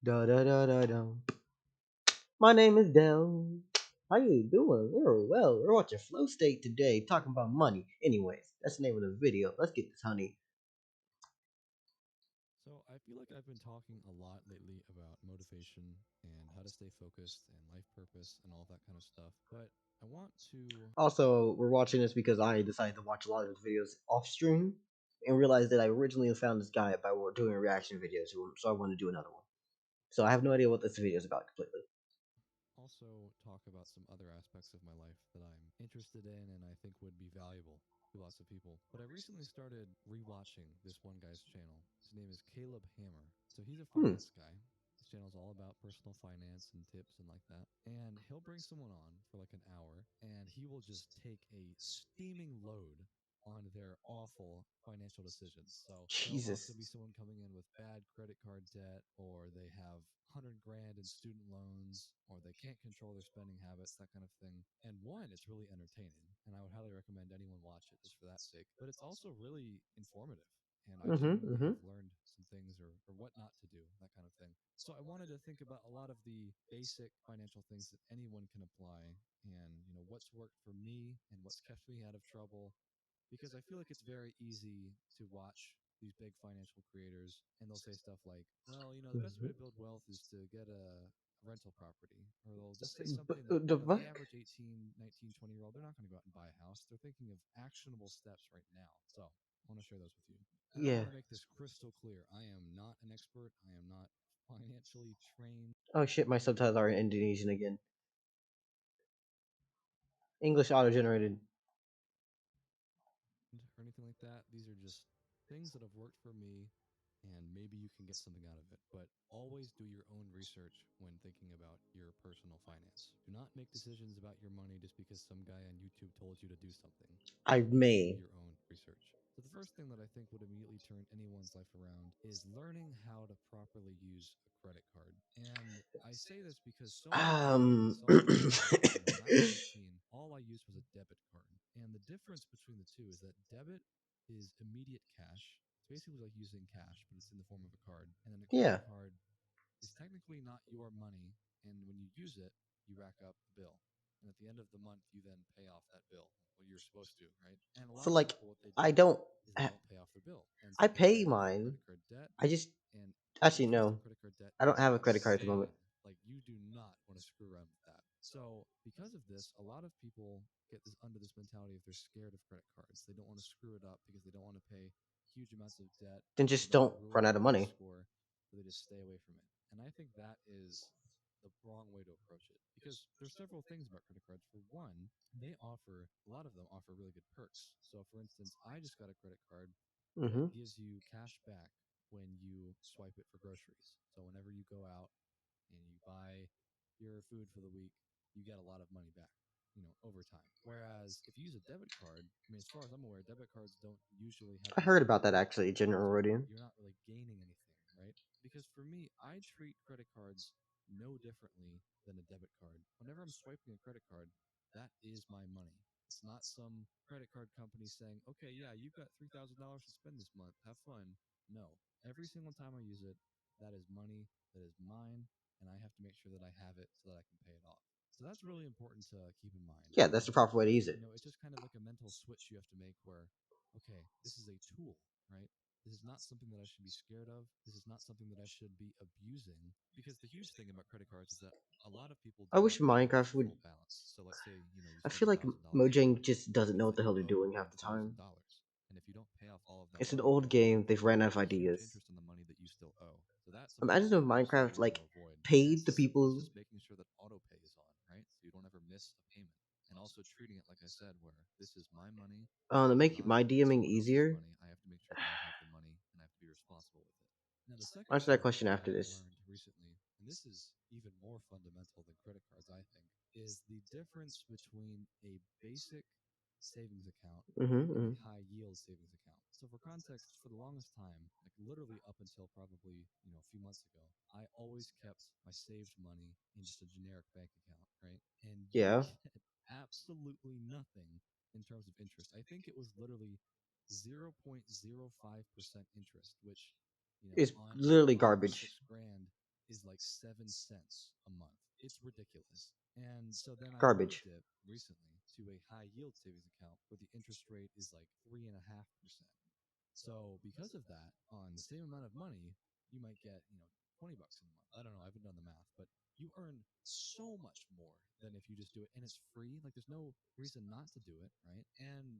Da da da da da. My name is Dell. How you doing? We're well. We're watching Flow State today, talking about money. Anyways, that's the name of the video. Let's get this honey. So I feel like I've been talking a lot lately about motivation and how to stay focused and life purpose and all that kind of stuff. But I want to Also, we're watching this because I decided to watch a lot of his videos off stream and realized that I originally found this guy by doing reaction videos to him, so I want to do another one. So I have no idea what this video is about completely. also talk about some other aspects of my life that I'm interested in and I think would be valuable to lots of people. But I recently started rewatching this one guy's channel. His name is Caleb Hammer. So he's a Hmm. finance guy. His channel is all about personal finance and tips and like that. And he'll bring someone on for like an hour and he will just take a steaming load on their awful financial decisions. So there'll Jesus. often be someone coming in with bad credit card debt, or they have 100 grand in student loans, or they can't control their spending habits, that kind of thing. And one, it's really entertaining, and I would highly recommend anyone watch it just for that sake. But it's also really informative. And I Mm-hmm. genuinely Mm-hmm. have learned some things or what not to do, that kind of thing. So I wanted to think about a lot of the basic financial things that anyone can apply and, what's worked for me and what's kept me out of trouble because I feel like it's very easy to watch these big financial creators and they'll say stuff like, well, the best way to build wealth is to get a rental property. Or they'll just say something that, The the fuck? average 18, 19, 20 year old, they're not going to go out and buy a house. They're thinking of actionable steps right now. So I want to share those with you. And I Yeah. want to make this crystal clear. I am not an expert. I am not financially trained Oh shit, my subtitles are in Indonesian again. English auto generated. or anything like that. These are just things that have worked for me, and maybe you can get something out of it. But always do your own research when thinking about your personal finance. Do not make decisions about your money just because some guy on YouTube told you to do something. I Always do may. your own research. So, the first thing that I think would immediately turn anyone's life around is learning how to properly use a credit card. And I say this because so many people, and Um. so have I, when I was 18, all I used was a debit card. And the difference between the two is that debit is immediate cash. It's basically like using cash, but it's in the form of a card. And then a credit Yeah. card is technically not your money. And when you use it, you rack up the bill. And at the end of the month, you then pay off that bill. Well, you're supposed to, right? And a lot So of like, people, what they I do don't. is they don't pay off their bill. And I so they pay end up with mine. credit card debt. I just And actually interest on no. credit card debt I don't is have a credit card at the moment. insane. Like, you do not want to screw around with that. So, because of this, a lot of people get this under this mentality if they're scared of credit cards. They don't want to screw it up because they don't want to pay huge amounts of debt. Then They just don't want don't to ruin run their out of credit money. score, so they just stay away from it. And I think that is the wrong way to approach it because there's several things about credit cards. For one, they offer a lot of them offer really good perks. So, for instance, I just got a credit card that Mm-hmm. gives you cash back when you swipe it for groceries. So, whenever you go out and you buy your food for the week, you get a lot of money back, over time. Whereas if you use a debit card, I mean, as far as I'm aware, debit cards don't usually have I these heard about that perks. actually, General So Rodian. you're not really gaining anything, right? Because for me, I treat credit cards no differently than a debit card. Whenever I'm swiping a credit card, that is my money. It's not some credit card company saying, okay, yeah, you've got $3,000 to spend this month. Have fun. No. Every single time I use it, that is money that is mine, and I have to make sure that I have it so that I can pay it off. So that's really important to keep in mind. Yeah, that's the And, proper way to use it. it's just kind of like a mental switch you have to make where, okay, this is a tool, right? This is not something that I should be scared of. This is not something that I should be abusing. Because the huge thing about credit cards is that a lot of people I do wish not pay off Minecraft the would. full balance. So let's say, you I spend feel like $1,000 on a Mojang card. just doesn't know If what the then hell you they're owe doing half the time. $1,000, and if you don't pay off all of that It's an money old within a game. month, They've ran out of there's huge ideas. interest on the money that you still owe. So that's something that Imagine if you Minecraft absolutely want to like avoid. And paid as the simple as people just making sure that auto pay is on, right? So you don't ever miss a payment. And also treating it, like I said, where this is my money. This to is make not my DMing someone else's easier. money. I have to make sure that I have the money and I have to be responsible with it. Now, the second Answer that thing question that after I have this. learned recently, and this is even more fundamental than credit cards, I think, is the difference between a basic savings account and a Mm-hmm. high yield savings account. So for context, for the longest time, like literally up until probably, a few months ago, I always kept my saved money in just a generic bank account, right? And you Yeah, get absolutely nothing in terms of interest. I think it was literally 0.05% interest, which, it's on a literally 5 or garbage. 6 grand, is like 7 cents a month. It's ridiculous. And so then I moved Garbage. it recently to a high yield savings account where the interest rate is like 3.5%. So because of that, on the same amount of money, you might get, 20 bucks in a month. I don't know, I haven't done the math, but you earn so much more than if you just do it and it's free. Like there's no reason not to do it, right? And,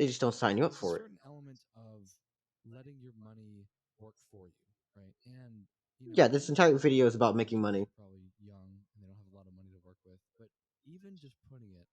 They just don't sign you up there's a for it. certain element of letting your money work for you, right? And, Yeah, I this understand entire a lot of video is people about that making listen to this money. are probably young and they don't have a lot of money to work with, but even just putting it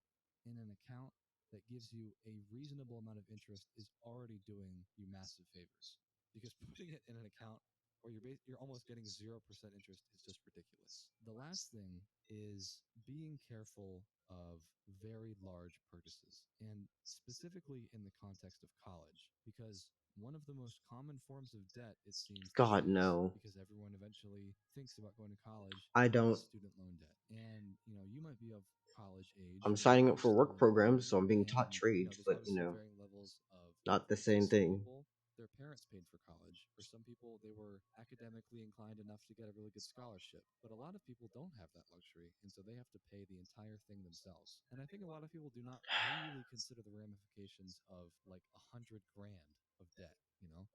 in an account that gives you a reasonable amount of interest is already doing you massive favors. Because putting it in an account where you're almost getting 0% interest is just ridiculous. The last thing is being careful of very large purchases, and specifically in the context of college, because one of the most common forms of debt, it seems these God, days, no. because everyone eventually thinks about going to college, I is don't. student loan debt. And, you might be of college age I'm or signing up you're for still work in programs, so college, I'm being taught and, trades, there's but, obviously varying levels of not the wealth. So same some thing. people, their parents paid for college. For some people, they were academically inclined enough to get a really good scholarship. But a lot of people don't have that luxury, and so they have to pay the entire thing themselves. And I think a lot of people do not really consider the ramifications of like 100 grand of debt,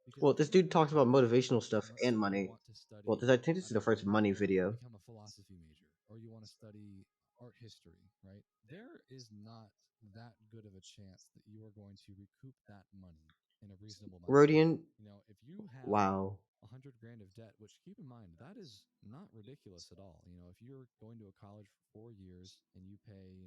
because Well, if this you dude go to talks about college motivational and stuff let's and say you money. want to Well, study, I think this I is the don't know, first money video. become a philosophy major, or you want to study art history, right? There is not that good of a chance that you are going to recoup that money in a reasonable amount of time. Rodian, If you have wow. 100 grand of debt, which keep in mind, that is not ridiculous at all. If you're going to a college for 4 years and you pay,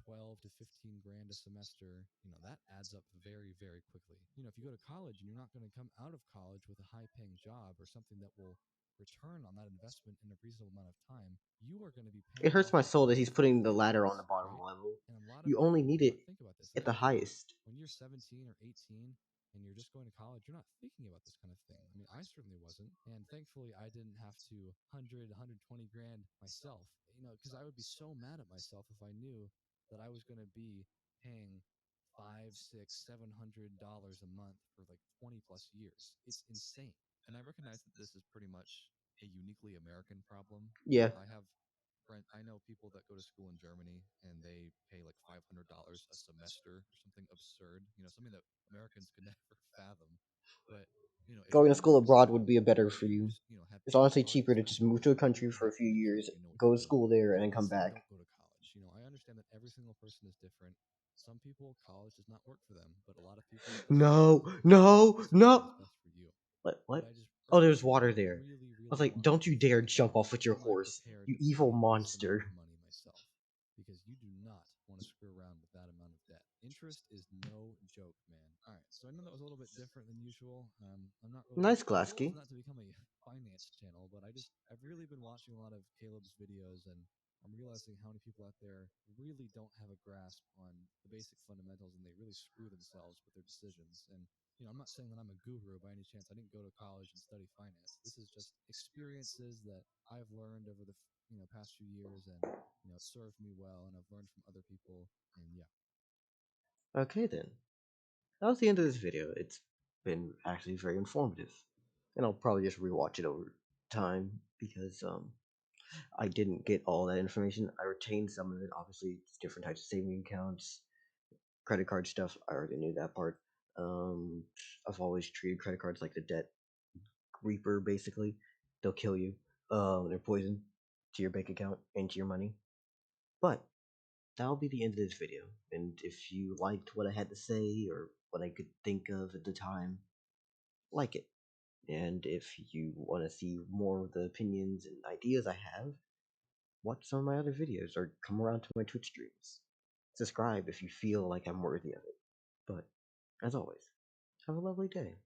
12 to 15 grand a semester, that adds up very, very quickly. If you go to college and you're not going to come out of college with a high paying job or something that will return on that investment in a reasonable amount of time, you are going to be It paying hurts off my that soul that loan he's for putting the ladder on the decades, bottom right? level. And a lot of You only people need do not it think about this. at Like the highest. when you're 17 or 18 and you're just going to college, you're not thinking about this kind of thing. I mean, I certainly wasn't. And thankfully, I didn't have to 120 grand myself, because I would be so mad at myself if I knew that I was going to be paying five, six, $700 a month for like 20 plus years. It's insane. And I recognize that this is pretty much a uniquely American problem. Yeah. I have I know people that go to school in Germany and they pay like $500 a semester or something absurd, something that Americans could never fathom. But, if Going to you school want abroad would to, be a better for to you. just, have It's any honestly art cheaper to just move to a specialty country in for a that few country, years, what go you're to doing. school there, and I'm then not come saying back. don't go to college. I understand that every single person is different. Some people, college does not work for them, but a lot of people, it does work for No, them. So you have to no, decide what no. is best for you. What? But What? I just Oh, urge there's you, water if you there. I really, was really like, want don't to you dare think jump about off with your am I horse, prepared you to evil pay this amount monster. of money myself? Because you do not want to screw around with that amount of debt. Interest is no joke, man. All right, so I know that was a little bit different than usual. I'm not really. Nice, My goal is Glasky. not to become a finance channel, but I've really been watching a lot of Caleb's videos, and I'm realizing how many people out there really don't have a grasp on the basic fundamentals, and they really screw themselves with their decisions. And I'm not saying that I'm a guru by any chance. I didn't go to college and study finance. This is just experiences that I've learned over the past few years, and it served me well, and I've learned from other people. And yeah, Okay then. That was the end of this video. It's been actually very informative. And I'll probably just rewatch it over time because I didn't get all that information. I retained some of it. Obviously, it's different types of saving accounts, credit card stuff. I already knew that part. Um, I've always treated credit cards like the debt reaper. Basically, they'll kill you. They're poison to your bank account and to your money. But that'll be the end of this video. And if you liked what I had to say or what I could think of at the time, like it. And if you want to see more of the opinions and ideas I have, watch some of my other videos or come around to my Twitch streams. Subscribe if you feel like I'm worthy of it. But, as always, have a lovely day.